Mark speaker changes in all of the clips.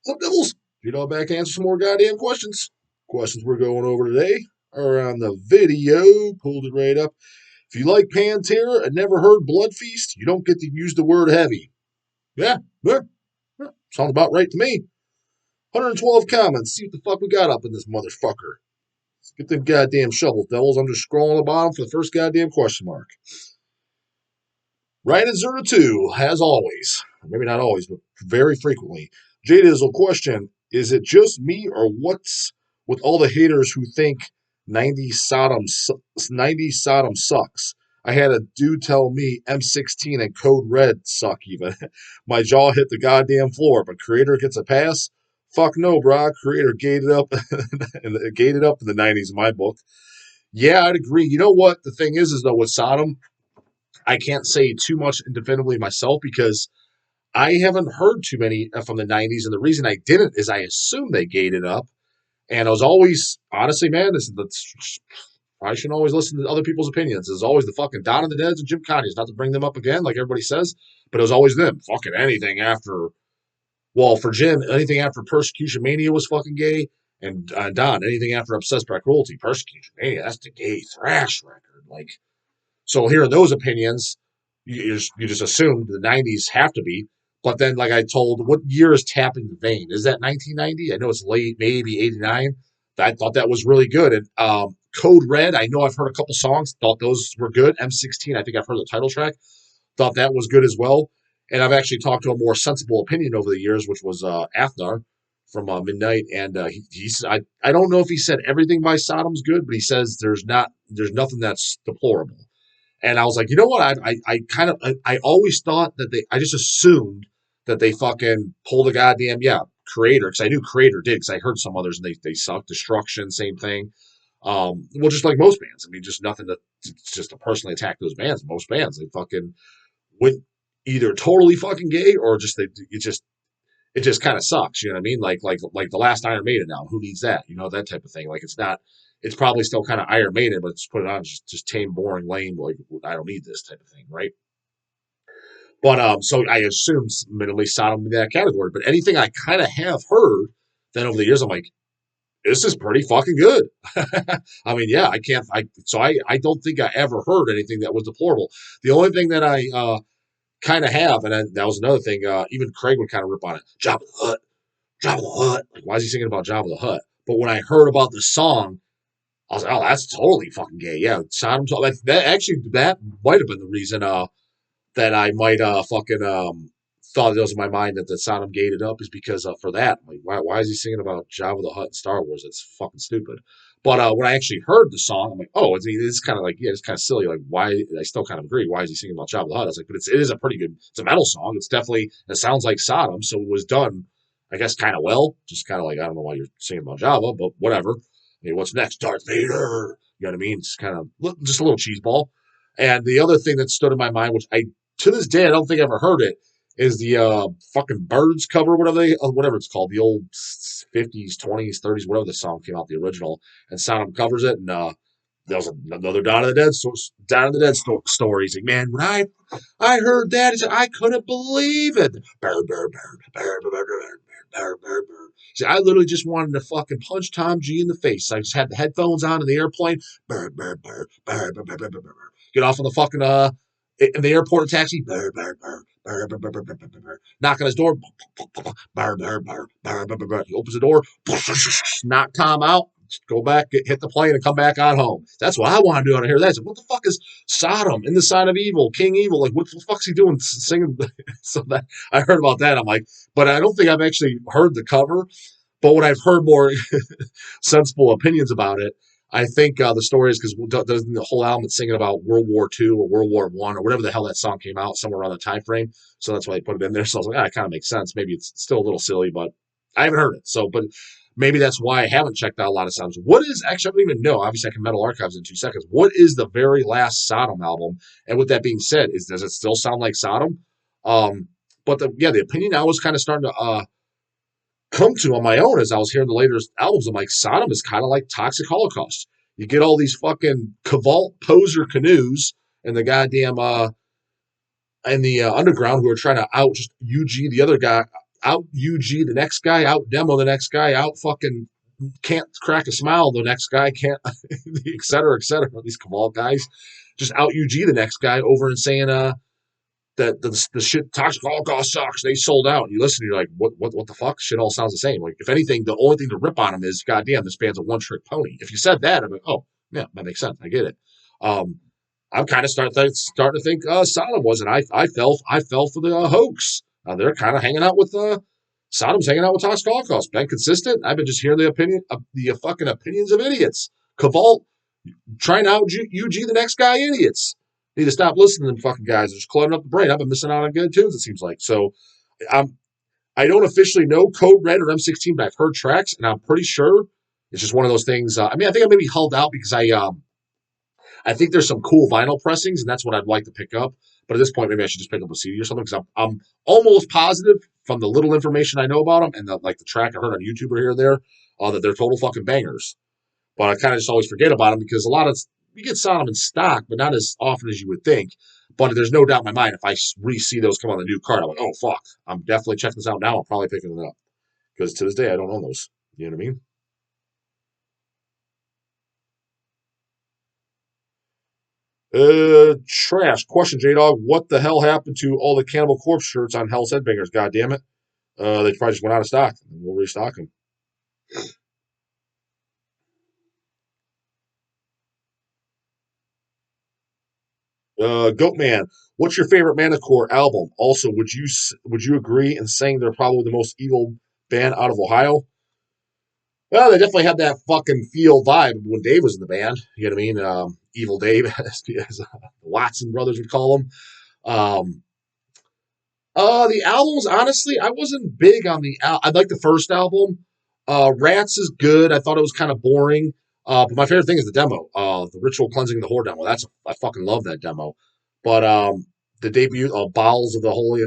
Speaker 1: What Devils? Back to answer some more goddamn questions. Questions we're going over today are on the video. Pulled it right up. If you like Pantera and never heard Blood Feast, you don't get to use the word heavy. Yeah. Sounds about right to me. 112 comments. See what the fuck we got up in this motherfucker. Let's get them goddamn shovels, Devils. I'm just scrolling the bottom for the first goddamn question mark. Right at 0 to 2, as always. Maybe not always, but very frequently. J Dizzle question: is it just me, or what's with all the haters who think 90's Sodom sucks? I had a dude tell me M16 and Code Red suck even. My jaw hit the goddamn floor, but Kreator gets a pass? Fuck no, brah. Kreator gated up in the 90's in my book. Yeah, I'd agree. You know what? The thing is though, with Sodom, I can't say too much definitively myself because I haven't heard too many from the 90's. And the reason I didn't is I assumed they gated up. And I was always, honestly, man, I shouldn't always listen to other people's opinions. There's always the fucking Dawn of the Deads and Jim Connie's, not to bring them up again, like everybody says, but it was always them. Fucking anything after, well, for Jim, anything after Persecution Mania was fucking gay. And Don, anything after Obsessed by Cruelty, Persecution Mania, that's the gay thrash record. Like, so hearing those opinions, you just assumed the 90's have to be. But then, like I told, what year is Tapping the Vein? Is that 1990? I know it's late, maybe 89. I thought that was really good. And Code Red, I know I've heard a couple songs, thought those were good. M16, I think I've heard the title track, thought that was good as well. And I've actually talked to a more sensible opinion over the years, which was Athnar from Midnight. And I don't know if he said everything by Sodom's good, but he says there's nothing that's deplorable. And I was like, you know what? I always thought that I just assumed that they fucking pulled a goddamn, Kreator, because I knew Kreator did, because I heard some others and they suck. Destruction, same thing. Well, just like most bands. I mean, just nothing just to personally attack those bands. Most bands, they fucking went either totally fucking gay or it just kind of sucks. You know what I mean? Like the last Iron Maiden now. Who needs that? You know, that type of thing. Like it's probably still kind of Iron Maiden, but just put it on just tame, boring, lame. Like I don't need this type of thing, right? But so I assume minimally Sodom in that category. But anything I kind of have heard, then over the years, I'm like, this is pretty fucking good. I mean, yeah, I don't think I ever heard anything that was deplorable. The only thing that I kind of have, and that was another thing. Even Craig would kind of rip on it. Jabba the Hutt, Jabba the Hutt. Like, why is he singing about Jabba the Hutt? But when I heard about the song, I was like, oh, that's totally fucking gay. Yeah, Sodom. That might have been the reason that I might fucking thought it was in my mind that the Sodom gated up is because for that. Like, why is he singing about Jabba the Hutt in Star Wars? It's fucking stupid. But when I actually heard the song, I'm like, oh, it's kind of like, yeah, it's kind of silly. Like, why? I still kind of agree. Why is he singing about Jabba the Hutt? I was like, but it is a pretty good, it's a metal song. It sounds like Sodom. So it was done, I guess, kind of well. Just kind of like, I don't know why you're singing about Jabba, but whatever. I mean, what's next? Darth Vader. You know what I mean? It's kind of just a little cheeseball. And the other thing that stood in my mind, which to this day, I don't think I ever heard it, is the fucking Birds cover, whatever it's called, the old 50s, 20s, 30s, whatever the song came out, the original, and Sodom covers it, and there was another Dawn of the Dead story. He's like, man, when I heard that, I couldn't believe it. Bird, bird, bird, bird, bird, bird, bird, bird, bird, bird. See, I literally just wanted to fucking punch Tom G in the face. I just had the headphones on in the airplane. Bird, bird, bird, bird, bird, bird, bird, bird, bird. Get off on the fucking in the airport taxi. Bird, bird, bird. Knock on his door. He opens the door. Knock Tom out. Go back, hit the plane, and come back on home. That's what I want to do out of here. That's what the fuck is Sodom in the sign of evil, King Evil? Like, what the fuck's he doing singing? So that I heard about that. I'm like, but I don't think I've actually heard the cover. But when I've heard more sensible opinions about it, I think the story is because the whole album it's singing about World War II or World War I or whatever the hell that song came out, somewhere around the time frame. So that's why they put it in there. So I was like, it kind of makes sense. Maybe it's still a little silly, but I haven't heard it. So, but maybe that's why I haven't checked out a lot of songs. What is, actually, I don't even know. Obviously, I can Metal Archives in 2 seconds. What is the very last Sodom album? And with that being said, does it still sound like Sodom? But the opinion I was kind of starting to come to on my own as I was hearing the latest albums. I'm like, Sodom is kind of like Toxic Holocaust. You get all these fucking Cavalt poser canoes and the goddamn in the underground who are trying to out just UG the other guy, out UG the next guy, out demo the next guy, out fucking can't crack a smile the next guy, can't, et cetera, et cetera. These Cabal guys just out UG the next guy over and saying, that the shit Toxic Holocaust sucks. They sold out. And you listen, you're like, what the fuck? Shit all sounds the same. Like, if anything, the only thing to rip on them is, goddamn, this band's a one trick pony. If you said that, I'm like, oh yeah, that makes sense. I get it. I'm kind of starting to think Sodom was, and I fell for the hoax. They're kind of hanging out with Sodom's hanging out with Toxic Holocaust. Been consistent. I've been just hearing the fucking opinions of idiots. Cabal trying to out UG the next guy, idiots. Need to stop listening to them fucking guys. They're just cluttering up the brain. I've been missing out on good tunes, it seems like. So I don't officially know Code Red or M16, but I've heard tracks, and I'm pretty sure it's just one of those things. I think I maybe held out because I think there's some cool vinyl pressings, and that's what I'd like to pick up. But at this point, maybe I should just pick up a CD or something because I'm almost positive from the little information I know about them and the track I heard on YouTube or here or there that they're total fucking bangers. But I kind of just always forget about them because a lot of you get Sodom in stock, but not as often as you would think. But there's no doubt in my mind if I re-see those come on the new card, I'm like, oh fuck, I'm definitely checking this out now. I'm probably picking it up because to this day I don't own those. You know what I mean? Trash. Question, J Dog. What the hell happened to all the Cannibal Corpse shirts on Hell's Headbangers? God damn it. They probably just went out of stock. We'll restock them. Goatman. What's your favorite Manticore album? Also, would you agree in saying they're probably the most evil band out of Ohio? Well, they definitely had that fucking feel vibe when Dave was in the band. You know what I mean? Evil Dave, as Watson brothers would call him. Um, the albums, honestly, I wasn't big on I like the first album. Rats is good. I thought it was kind of boring. But my favorite thing is the demo. The Ritual Cleansing the Whore demo. I fucking love that demo. But the debut, Bowels of the Holy,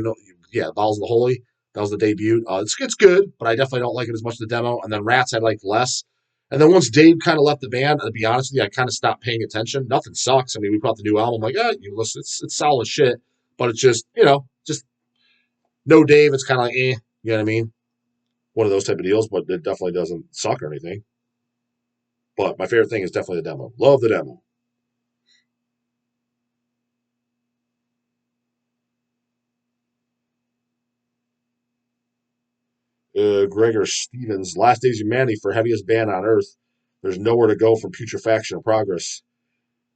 Speaker 1: yeah, Bowels of the Holy. That was the debut. It's good, but I definitely don't like it as much as the demo. And then Rats I liked less. And then once Dave kind of left the band, to be honest with you, I kind of stopped paying attention. Nothing sucks. I mean, we put out the new album, like, you listen, it's solid shit. But it's just, just no Dave. It's kind of like, you know what I mean? One of those type of deals, but it definitely doesn't suck or anything. But my favorite thing is definitely the demo. Love the demo. Gregor Stevens, Last Days of Humanity for heaviest band on earth. There's nowhere to go from putrefaction and progress.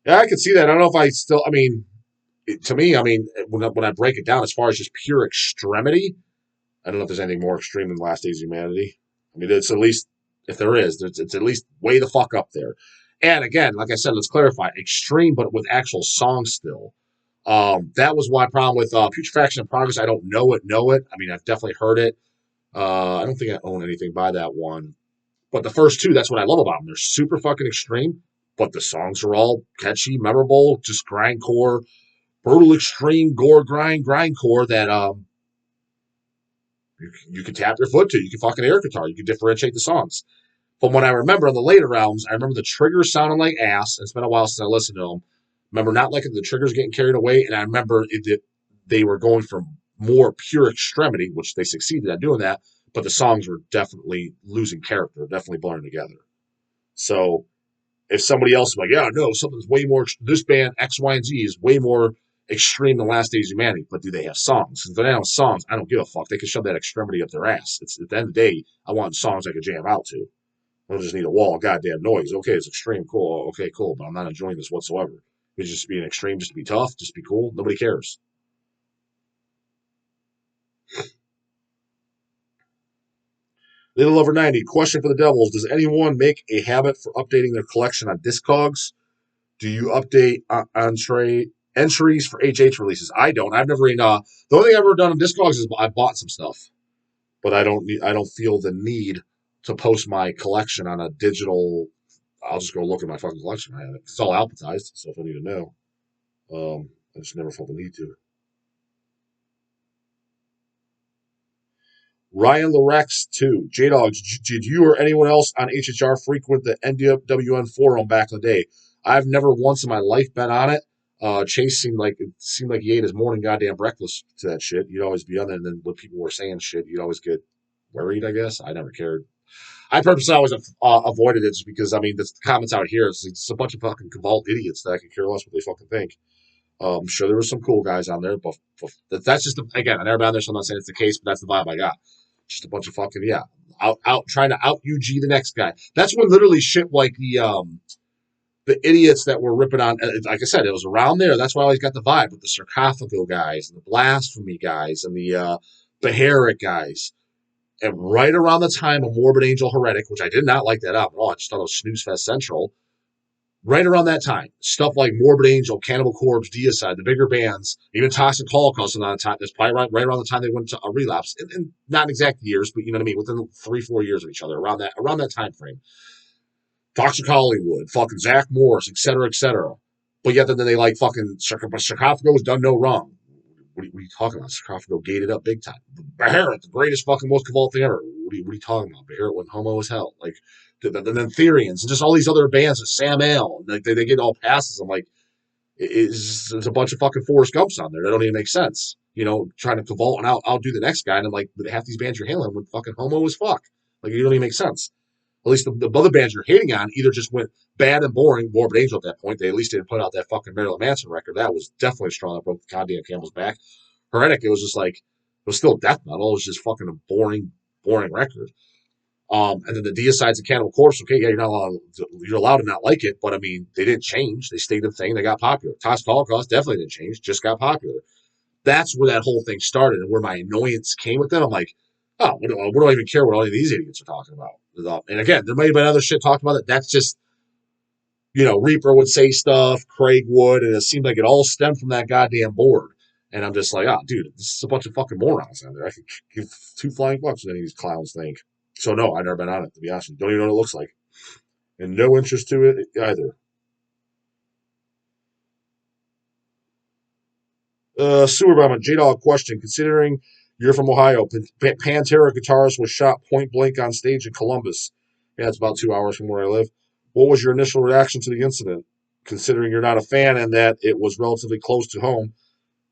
Speaker 1: Yeah, I can see that. I don't know if I still. I mean, to me, I mean, when I break it down, as far as just pure extremity, I don't know if there's anything more extreme than Last Days of Humanity. I mean, it's at least if there is, it's at least way the fuck up there. And again, like I said, let's clarify: extreme, but with actual songs still. That was my problem with Putrefaction and Progress. I don't know it. I mean, I've definitely heard it. I don't think I own anything by that one. But the first two, that's what I love about them. They're super fucking extreme, but the songs are all catchy, memorable, just grindcore, brutal extreme, gore grindcore that you can tap your foot to. You can fucking air guitar. You can differentiate the songs. From what I remember on the later albums, I remember the triggers sounding like ass. It's been a while since I listened to them. Remember not liking the triggers getting carried away, and I remember they were going for more pure extremity, which they succeeded at doing that. But the songs were definitely losing character, definitely blurring together. So if somebody else is like, yeah, no, something's way more. This band X, Y, and Z is way more extreme than Last Days of Humanity. But do they have songs? If they don't have songs, I don't give a fuck. They can shove that extremity up their ass. It's at the end of the day, I want songs I can jam out to. I don't just need a wall of goddamn noise. Okay, it's extreme, cool. Okay, cool, but I'm not enjoying this whatsoever. It's just being extreme, just to be tough, just to be cool. Nobody cares. Little over 90. Question for the Devils. Does anyone make a habit for updating their collection on Discogs? Do you update entries for HH releases? I don't. I've never even. The only thing I've ever done on Discogs is I bought some stuff, but I don't feel the need to post my collection on a digital. I'll just go look at my fucking collection. It's all alphabetized, so if I need to know, I just never felt the need to. Ryan Lorex too. J Dogs, did you or anyone else on HHR frequent the NWN forum back in the day? I've never once in my life been on it. Chase seemed like he ate his morning goddamn breakfast to that shit. You'd always be on there, and then when people were saying shit, you'd always get worried. I guess I never cared. I purposely always avoided it just because I mean the comments out here it's a bunch of fucking cavalt idiots that I could care less what they fucking think. I'm sure there were some cool guys on there, but that's just again I never been on there, so I'm not saying it's the case, but that's the vibe I got. Just a bunch of fucking out trying to out UG the next guy. That's when literally shit like the idiots that were ripping on, like I said, it was around there. That's why I always got the vibe with the Sarcophago guys and the Blasphemy guys and the Beheric guys. And right around the time of Morbid Angel Heretic, which I did not like that album at all, I just thought it was Snooze Fest Central. Right around that time, stuff like Morbid Angel, Cannibal Corpse, Deicide, the bigger bands, even Toxic Holocaust, and on time, that's probably right around the time they went to a relapse, and not exact years, but you know what I mean, within 3-4 years of each other, around that time frame. Toxic Hollywood, fucking Zach Morris, et cetera, et cetera. But yet then they like fucking Sarcophago has done no wrong. What are you talking about? Sarcophago gated up big time. Beharit, the greatest fucking most cavalt thing ever. What are you talking about? Beharit went homo as hell. Like the Therians and just all these other bands, Sam L. Like they get all passes. I'm like, there's a bunch of fucking Forrest Gumps on there that don't even make sense. You know, trying to cavalt and I'll do the next guy. And I'm like, but half these bands you're hailing with fucking homo as fuck. Like it don't even make sense. At least the other bands you're hating on either just went bad and boring. Morbid Angel at that point, they at least didn't put out that fucking Marilyn Manson record. That was definitely strong. That broke the goddamn camel's back. Heretic, it was just like it was still death metal. It was just fucking a boring record. And then the Deicides and Cannibal Corpse. Okay, yeah, you're allowed to not like it, but I mean, they didn't change. They stayed the thing. They got popular. Toxic Holocaust definitely didn't change. Just got popular. That's where that whole thing started, and where my annoyance came with them. I'm like, oh, what do I even care what all of these idiots are talking about? And again, there may have been other shit talked about it. That's just, Reaper would say stuff, Craig would, and it seemed like it all stemmed from that goddamn board. And I'm just like, oh, dude, this is a bunch of fucking morons out there. I could give two flying bucks what any of these clowns think. So no, I've never been on it, to be honest with you. Don't even know what it looks like. And no interest to it either. Sewer Bomber, J-Dog question. Considering you're from Ohio, Pantera guitarist was shot point blank on stage in Columbus. Yeah, it's about 2 hours from where I live. What was your initial reaction to the incident? Considering you're not a fan and that it was relatively close to home,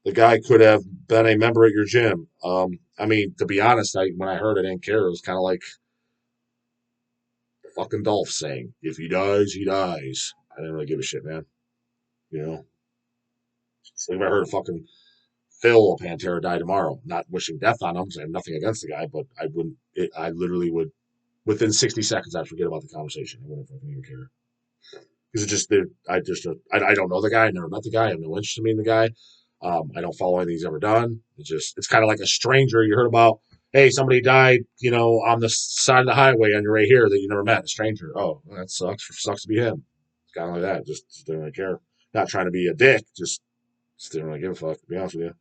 Speaker 1: the guy could have been a member at your gym. I mean, to be honest, when I heard it, I didn't care. It was kind of like fucking Dolph saying, "If he dies, he dies." I didn't really give a shit, man. You know, so if I heard a fucking Phil Pantera die tomorrow, not wishing death on him because I have nothing against the guy, but I wouldn't. I literally would. Within 60 seconds, I'd forget about the conversation. I wouldn't fucking even care because it just, I don't know the guy. I never met the guy. I have no interest in meeting the guy. I don't follow anything he's ever done. It's kind of like a stranger you heard about. Hey, somebody died, on the side of the highway on your way here that you never met. A stranger. Oh, well, that sucks. Sucks to be him. It's kind of like that. Just didn't really care. Not trying to be a dick. Just didn't really give a fuck. To be honest with you.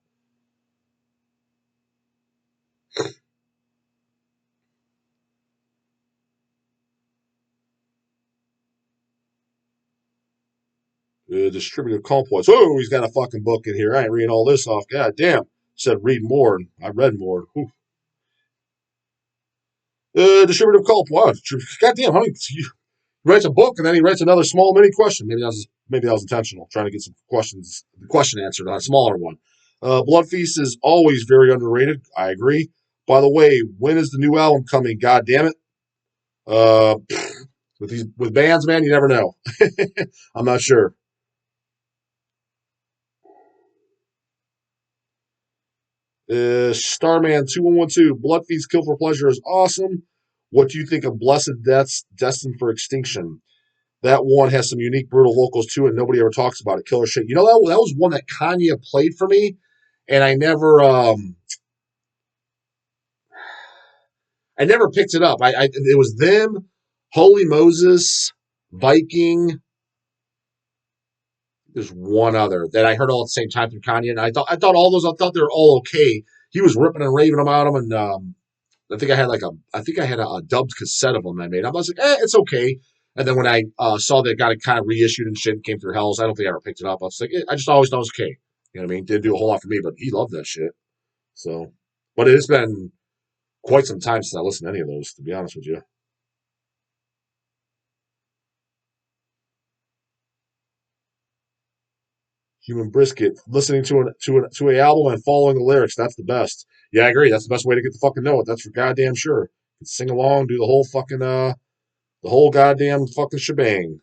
Speaker 1: Distributor call points. Oh, he's got a fucking book in here. I ain't reading all this off. God damn. Said read more, and I read more. Distributive call. Wow. God damn. How many? He writes a book and then he writes another small mini question. Maybe that was intentional. Trying to get some the question answered on a smaller one. Blood Feast is always very underrated. I agree. By the way, when is the new album coming? God damn it. Uh, with bands, man, you never know. I'm not sure. Starman 2112, Blood Feast Kill for Pleasure is awesome. What do you think of Blessed Deaths Destined for Extinction? That one has some unique, brutal vocals too, and nobody ever talks about it. Killer shit. That was one that Kanye played for me, and I never picked it up. It was them, Holy Moses, Viking. There's one other that I heard all at the same time through Kanye, and I thought they were all okay. He was ripping and raving about them, and I think I had a dubbed cassette of them I made. I was like, it's okay. And then when I saw that it got kind of reissued and shit came through Hells, I don't think I ever picked it up. I was like, I just always thought it was okay. You know what I mean? Didn't do a whole lot for me, but he loved that shit. So, but it's been quite some time since I listened to any of those, to be honest with you. Human brisket. Listening to a album and following the lyrics. That's the best. Yeah, I agree. That's the best way to get the fucking know it. That's for goddamn sure. Sing along, do the whole fucking the whole goddamn fucking shebang.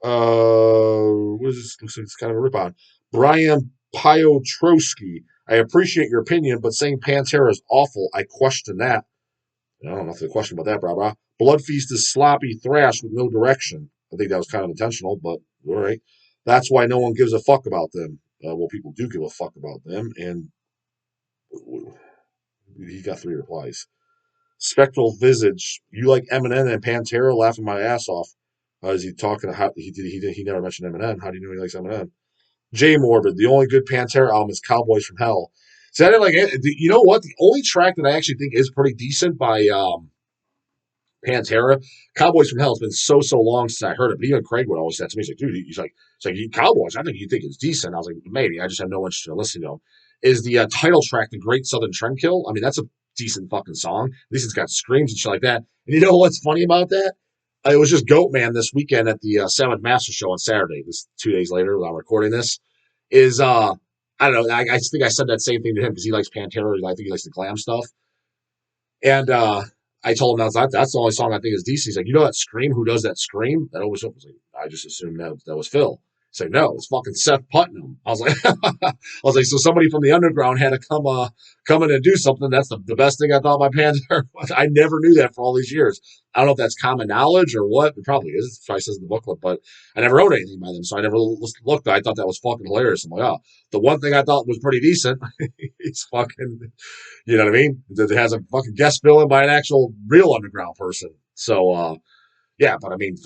Speaker 1: What is this? Looks like it's kind of a rip on. Brian Piotrowski. I appreciate your opinion, but saying Pantera is awful, I question that. I don't know if there's a question about that, brah. Blood Feast is sloppy thrash with no direction. I think that was kind of intentional, but all right. That's why no one gives a fuck about them. Well, people do give a fuck about them, and he got 3 replies. Spectral Visage, you like Eminem and Pantera? Laughing my ass off. Is he talking? How he never mentioned Eminem? How do you know he likes Eminem? J Morbid, the only good Pantera album is Cowboys from Hell. So I didn't like it. You know what? The only track that I actually think is pretty decent by Pantera, Cowboys from Hell has been so long since I heard it. But even Craig would always say to me, he's like, dude, it's like Cowboys. I think you think it's decent. I was like, maybe. I just have no interest in listening to him. Is the title track, The Great Southern Trendkill? I mean, that's a decent fucking song. At least it's got screams and shit like that. And you know what's funny about that? It was just Goatman this weekend at the Seventh Master Show on Saturday. This 2 days later, while I'm recording this, is I don't know. I think I said that same thing to him because he likes Pantera. I think he likes the glam stuff. And I told him that's the only song I think is decent. He's like, you know that scream? Who does that scream? That always was like, I just assumed that was Phil. He's like, no, it's fucking Seth Putnam. I was like, so somebody from the underground had to come in and do something. That's the best thing I thought my Panther. I never knew that for all these years. I don't know if that's common knowledge or what. It probably is. It probably says in the booklet, but I never wrote anything by them, so I never looked. I thought that was fucking hilarious. I'm like, oh, the one thing I thought was pretty decent. It's fucking. You know what I mean? It has a fucking guest fill in by an actual real underground person. So, yeah, but I mean,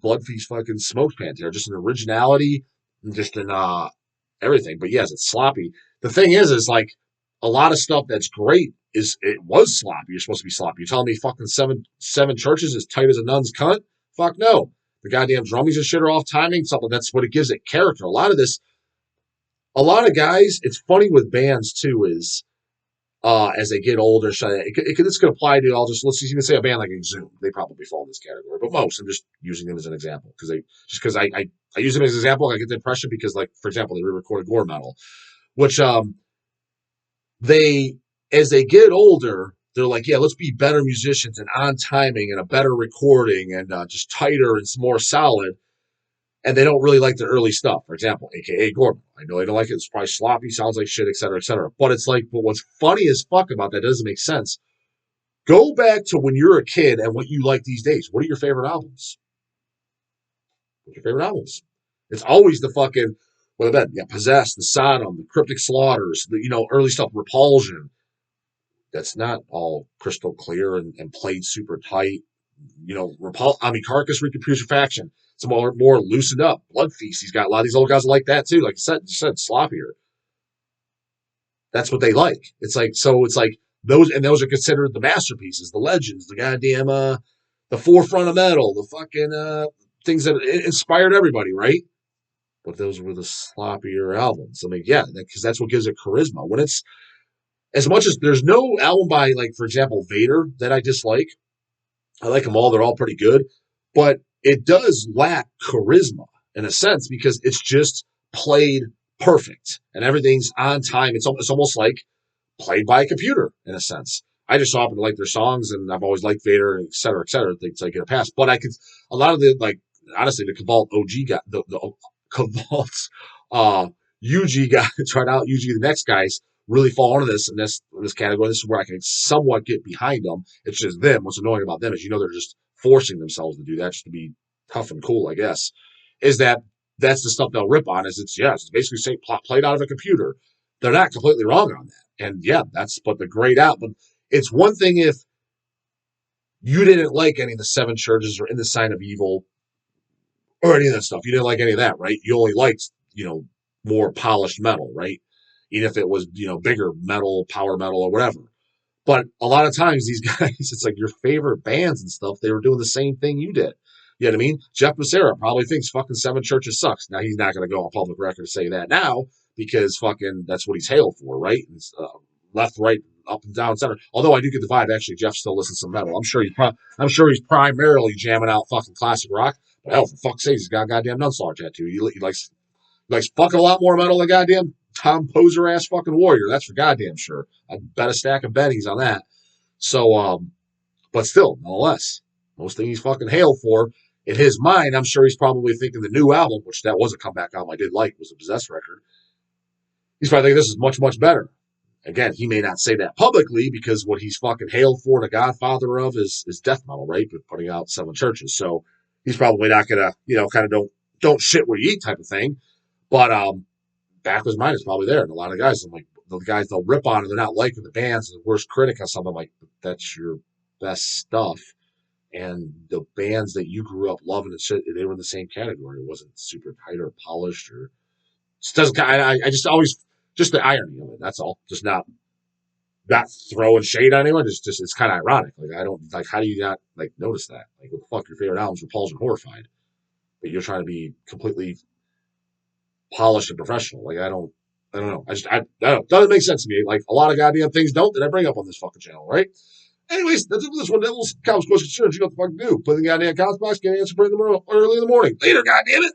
Speaker 1: Blood Feast fucking smoked Pantera, just in originality, and just in everything. But yes, it's sloppy. The thing is like a lot of stuff that's great it was sloppy. You're supposed to be sloppy. You're telling me fucking seven churches as tight as a nun's cunt? Fuck no. The goddamn drummies and shit are off timing. Something that's what it gives it character. A lot of guys. It's funny with bands too. Is as they get older. So this could apply to let's even say a band like Exhumed. They probably fall in this category, but most, I'm just using them as an example because I use them as an example. I get the impression because, like, for example, they re-recorded gore metal, which they as they get older, they're like, yeah, let's be better musicians and on timing and a better recording and just tighter and more solid. And they don't really like the early stuff, for example, aka Gorman. I know they don't like it. It's probably sloppy, sounds like shit, et cetera, et cetera. But it's like, but what's funny as fuck about that doesn't make sense. Go back to when you're a kid and what you like these days. What are your favorite albums? What's your favorite albums? It's always the fucking, what about Possessed, the Sodom, the Cryptic Slaughters, the early stuff, Repulsion. That's not all crystal clear and played super tight. Carcass Reconputrefaction. It's more loosened up. Blood Feast. He's got a lot of these old guys like that too. Like you said, sloppier. That's what they like. It's like those are considered the masterpieces, the legends, the goddamn the forefront of metal, the fucking things that inspired everybody, right? But those were the sloppier albums. I mean, yeah, because that's what gives it charisma. When it's as much as there's no album by, like, for example, Vader that I dislike. I like them all. They're all pretty good. But it does lack charisma in a sense because it's just played perfect and everything's on time. It's almost like played by a computer in a sense. I just happen to like their songs, and I've always liked Vader, et cetera, et cetera. Things I get a pass. But a lot of the, like, honestly, the Cabal OG guy, the Cabal's UG guy, tried out UG, the next guys really fall into this category. This is where I can somewhat get behind them. It's just them. What's annoying about them is they're just forcing themselves to do that just to be tough and cool, I guess. Is that's the stuff they'll rip on. It's basically played out of a computer. They're not completely wrong on that. And yeah, that's but the great out. But it's one thing if you didn't like any of the Seven Churches or In the Sign of Evil or any of that stuff. You didn't like any of that, right? You only liked, more polished metal, right? Even if it was, bigger metal, power metal, or whatever. But a lot of times these guys, it's like your favorite bands and stuff, they were doing the same thing you did. You know what I mean? Jeff Becerra probably thinks fucking Seven Churches sucks. Now, he's not going to go on public record and say that now because fucking that's what he's hailed for, right? It's, left, right, up and down, center. Although I do get the vibe, actually, Jeff still listens to metal. I'm sure he's primarily jamming out fucking classic rock. But hell, for fuck's sake, he's got a goddamn nunslaughter tattoo. He likes fucking a lot more metal than goddamn Tom Poser ass fucking Warrior. That's for goddamn sure. I bet a stack of bennies on that. So, but still, nonetheless, most thing he's fucking hailed for, in his mind, I'm sure he's probably thinking the new album, which that was a comeback album I did like, was a Possessed record. He's probably thinking this is much, much better. Again, he may not say that publicly because what he's fucking hailed for, the godfather of, is death metal, right? But putting out 7 churches. So he's probably not gonna, kind of don't shit where you eat type of thing. But back of his mind is probably there. And a lot of guys, I'm like, the guys they'll rip on and they're not liking the bands, the worst critic on something like that's your best stuff. And the bands that you grew up loving and shit, they were in the same category. It wasn't super tight or polished or just doesn't. I just always just the irony of it. That's all. Just not throwing shade on anyone. Just it's kind of ironic. Like I don't like. How do you not like notice that? Like what the fuck? Your favorite albums Repulsion Horrified, but you're trying to be completely polished and professional. Like I don't know. I don't know. Doesn't make sense to me. Like a lot of goddamn things don't that I bring up on this fucking channel, right? Anyways, that's it for this one. Devil's Couch Questions. You know what the fuck to do. Play the goddamn couch box, get an answer, bring them early in the morning. Later, goddamn it.